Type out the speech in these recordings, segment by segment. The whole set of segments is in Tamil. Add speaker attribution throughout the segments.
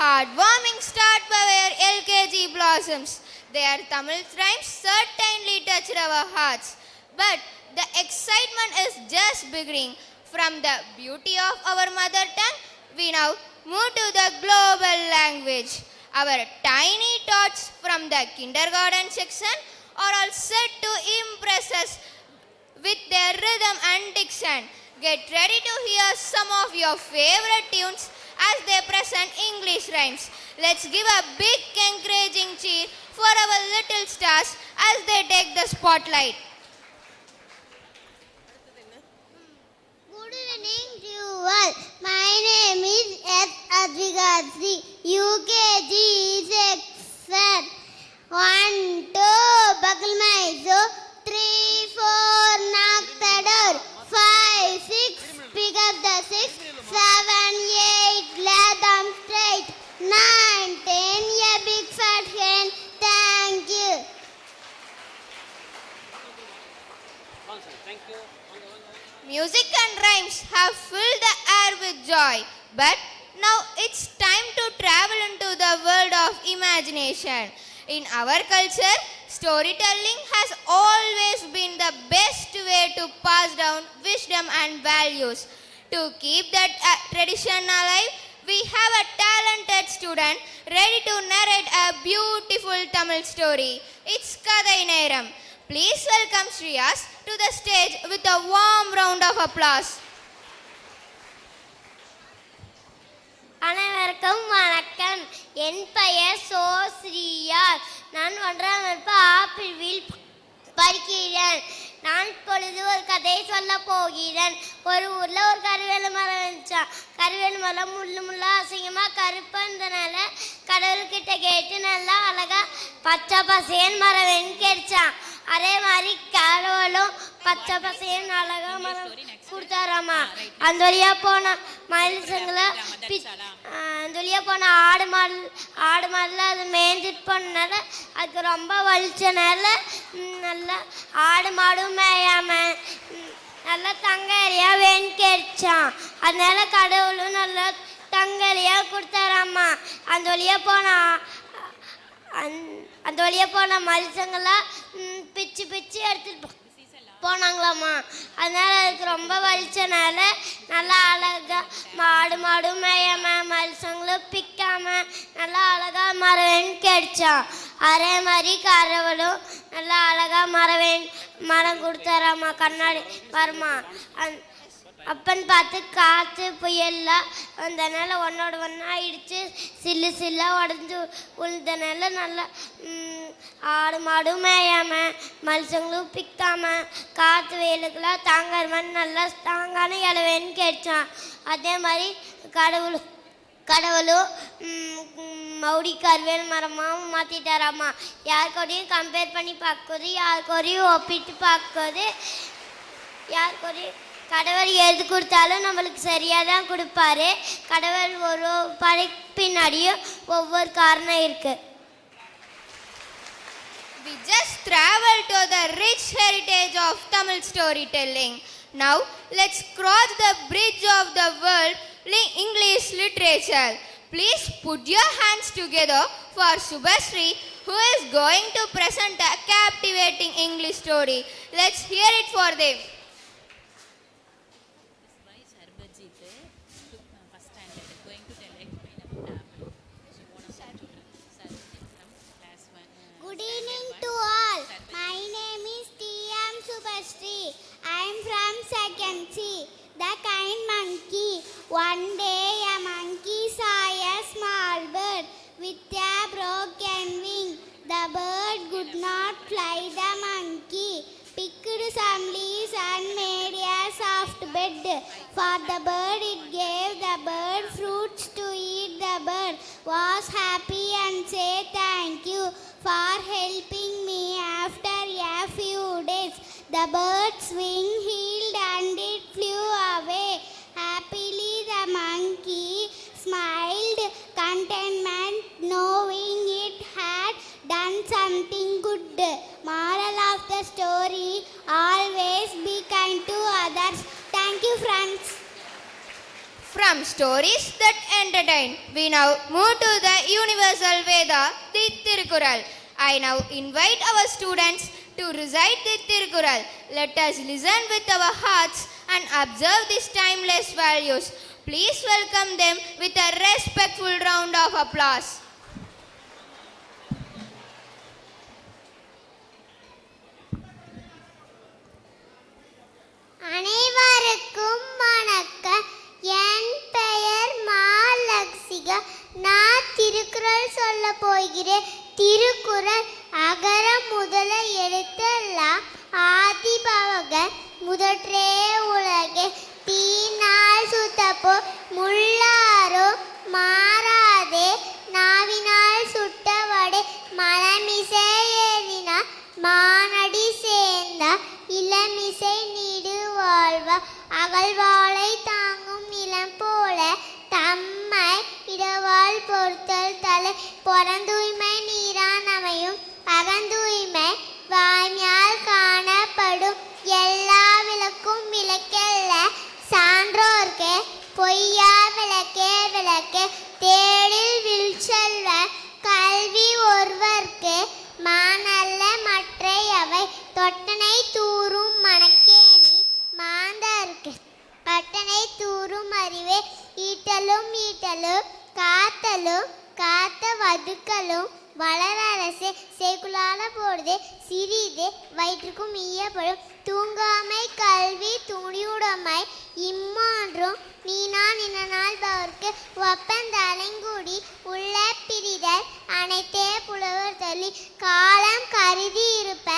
Speaker 1: heartwarming start by our LKG blossoms. Their Tamil rhymes certainly touched our hearts. But the excitement is just beginning. From the beauty of our mother tongue, we now move to the global language. Our tiny tots from the kindergarten section are all set to impress us with their rhythm and diction. Get ready to hear some of your favorite tunes as they present English rhymes. Let's give a big encouraging cheer for our little stars as they take the spotlight.
Speaker 2: Good evening to you all. My name is S. Advigasri. UKG is excellent. 1, 2, buckle my shoe. 3, 4, knock the door. 5, 6, pick up the 6. 7, 8, lay them straight. 9, 10, a big fat hen. Thank you.
Speaker 3: Thank you.
Speaker 1: Music and rhymes have filled the air with joy. But now it's time to travel into the world of imagination. In our culture, storytelling has always been the best way to pass down wisdom and values. To keep that tradition alive, we have a talented student ready to narrate a beautiful Tamil story. It's Kadai Neram. Please welcome Shreyas to the stage with a warm round of applause.
Speaker 2: அனைவருக்கும் வணக்கம். என் பெயர் சோ ஸ்ரீயாஸ். நான் 1ஆம் வகுப்பு ஆப்பிள்வில் படிக்கிறேன். நான் இப்பொழுது ஒரு கதையை சொல்ல போகிறேன். ஒரு ஊர்ல ஒரு கருவேல மரம் இருந்துச்சான். கருவேல மரம் முள்ளா அசிங்கமா கருப்பா இருந்தனால கடவுள்கிட்ட கேட்டு நல்லா அழகா பச்சை பசேன் மரம் வேணும்னு கேட்டுச்சான். அதே மாதிரி கடவுளும் பச்சை பசேன் அழகா மரம் கொடுத்தாராமா. அந்த வழியா போன மனுஷங்களை அந்த வழியா போன ஆடு மாடுல அது மேய்ஞ்சிட்டு போனனால அதுக்கு ரொம்ப வலிச்சனால நல்லா ஆடு மாடும் மேயாம நல்லா தங்கையா வேணு கேட்டுச்சான். அதனால கடவுளும் நல்லா தங்கையா கொடுத்தாராம்மா. அந்த வழியா போன மனுஷங்களாம் பிச்சு பிச்சு எடுத்துட்டு போனாங்களாம்மா. அதனால அதுக்கு ரொம்ப வலிச்சனால நல்லா அழகா மாடும் மேயாம மனுஷங்களும் பிக்காம நல்லா அழகா மரவேன்னு கேட்டுச்சான். அதே மாதிரி கடவுளும் நல்லா அழகா மரம் கொடுத்தாராம்மா. கண்ணாடி மரமா அப்பன்னு பார்த்து காற்று புயல்லாம் வந்தனால ஒன்னோட ஒன்றா இடித்து சில்லாக உடஞ்சி உழுந்தனால நல்லா ஆடு மாடும் மேயாமல் மனுஷங்களும் பிக்காமல் காற்று வெயிலுக்கெல்லாம் தாங்குற மாதிரி நல்லா தாங்கான இலவேன்னு கேட்டான். அதே மாதிரி கடவுளும் மௌடி கருவேல் மரமாகவும் மாற்றிட்டாராம்மா. யாருக்கோடையும் கம்பேர் பண்ணி பார்க்குறது, யாருக்கோடையும் ஒப்பிட்டு பார்க்குறது, யாருக்கோடையும் கடவுள் எது கொடுத்தாலும் நம்மளுக்கு சரியாக தான் கொடுப்பாரு. கடவுள் ஒரு பின்னாடியும் ஒவ்வொரு காரணம் இருக்கு.
Speaker 1: We just traveled to the rich heritage of Tamil storytelling. Now let's cross the bridge of the world English literature. Please put your hands together for Subhasri, who is going to present a captivating English story. Let's hear it for them.
Speaker 2: Good evening to all. My name is T.M. Subhasri. I am from 2nd C. The kind monkey. One day a monkey saw a small bird with a broken wing. The bird could not fly. The monkey picked some leaves and made a soft bed for the bird. It gave the bird fruits to eat. The bird was happy and said thank you for helping me. After a few days, the bird's wing healed and it flew away. Happily the monkey smiled contentment, knowing it had done something good. Moral of the story: always be kind to others. Thank you, friends.
Speaker 1: From stories that entertain, we now move to the universal Veda, the Tirukural. I now invite our students to recite the Tirukural. Let us listen with our hearts and observe these timeless values. Please welcome them with a respectful round of applause.
Speaker 2: அனைவருக்கும் வணக்கம். என் பெயர் மாலக்ஷிகா. நான் திருக்குறள் சொல்ல போகிறேன். திருக்குறள் அகர முதல எழுத்தெல்லாம் ஆதிபவக முதற்றே உலகே தீனால் சுத்தப்போ முள்ளாரோ மாறாதே நாவினால் சுட்டவடை மலமிசை ஏறினார் மானடி சேர்ந்தா இளமிசை நீடு வாழ்வா அகழ்வாளை தாங்கும் நிலம் போல தம்மை இடவாள் பொறுத்தல் தலை பொறந்தூய்மை நீரான் அமையும் அகந்தூய்மை வாய்மையால் காணப்படும் எல்லா விளக்கும் விளக்கல்ல சான்றோர்க்கே பொய்யா விளக்கே விளக்கே தேடில் வில்செல்வ கல்வி ஒருவர்க்கு மானல்ல மற்றை அவை தொட்டனை தூரும் மணக்கேணி மாந்தர்க்கு பட்டனை தூரும் அறிவே ஈட்டலும் ஈட்டலும் காத்தலும் காத்த வதுக்களும் வளரரசே சேக்குலால போடுதே சிறிதே வயிற்றுக்கும் ஈயப்படும் தூங்காமை கல்வி துணியுடைமை இம்மான்றும் நீனா நினால் பவர்க்கு ஒப்பந்தலைங்கூடி உள்ள பிரிதல் அனைத்தே புலவர் தள்ளி காலம் கருதி இருப்ப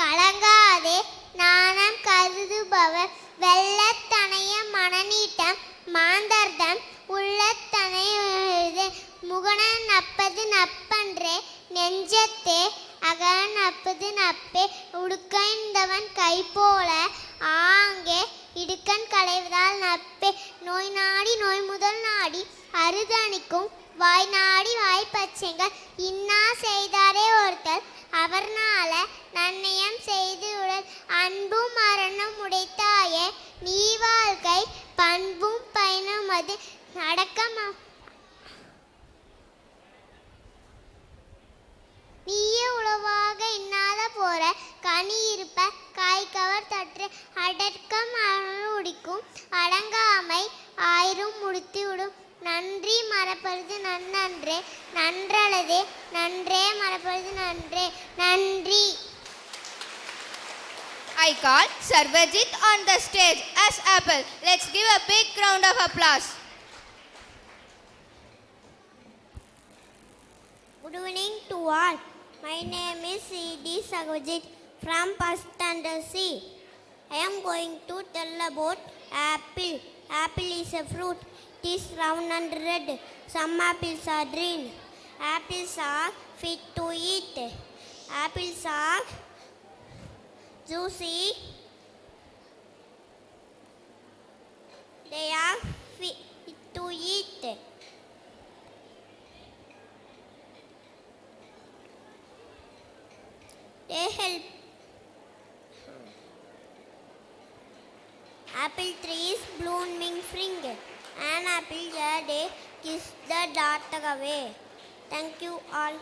Speaker 2: கலங்காதே நாணம் கருதுபவர் வெள்ளத்தனைய மனநீட்டம் மாந்தர்தம் உள்ளத்தனைய முகனன் நப்பது நப்பன்றே நெஞ்சத்தே அகன் நப்பது நப்பே உடுக்கைந்தவன் கை போல ஆங்கே இடுக்கண் களைவதால் நப்பே நோய் நாடி நோய் முதல் நாடி அறுதணிக்கும் வாய் நாடி வாய்ப்பச்சைகள் இன்னா செய்தாரே ஒருத்தல் அவர்னால நன்னயம் செய்து உடல் அன்பும் மரணம் உடைத்தாயே நீ வாழ்க்கை பண்பும் பயனும் அது அடக்கமா நீயே உளவாக இன்னாத போற கனி இருப்ப காய்கவர் தற்று அடக்கம் உடிக்கும் அடங்காமை ஆயிரம் முடித்து விடும் நன்றி மறப்பது நன்னன்றே நன்றலதே நன்றே மறப்பது நன்றே நன்றி.
Speaker 1: I call Sarvajit on the stage as Apple. Let's give a big round of applause.
Speaker 2: Good evening to all. My name is C.D. Sarvajit from first standard C. I am going to tell about apple. Apple is a fruit. It is round and red. Some apples are green. Apples are fit to eat. Apples are juicy. They are fit to eat. They help. Apple tree is blooming spring. An apple a day keeps the dark away. Thank you all.